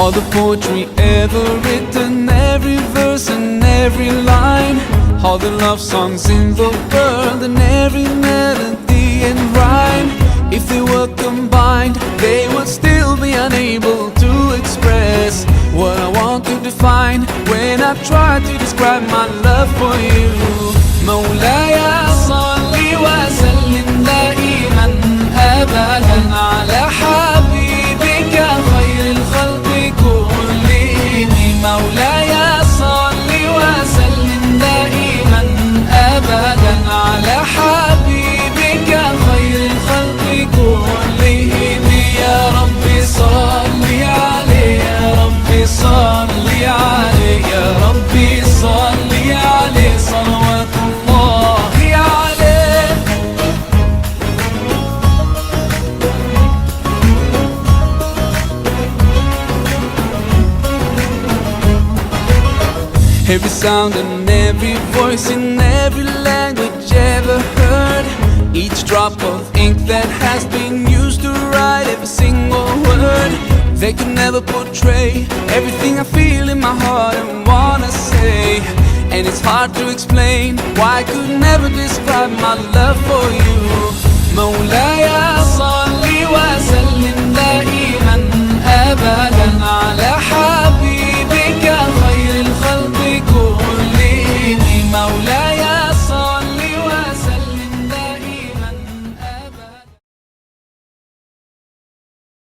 all the poetry ever written, every verse and every line, all the love songs in the world and every melody and rhyme. If they were combined, they would still be unable to express what I want to define when I try to describe my love for you. مولاي صل وسلم دائما أبدا على حبيبك خير الخلق كلهم. مولاي صل وسلم دائما أبدا على حبيبك خير الخلق كلهم. يا ربي صل عليه، يا ربي صل عليه، يا ربي صل عليه صلوات الله عليه. Every sound and every voice in every language ever heard, each drop of ink that has been used to write every single word, they could never portray everything I feel in my heart and wanna say. And it's hard to explain why I could never describe my love for you. مولاي صل وسلم دائما أبدا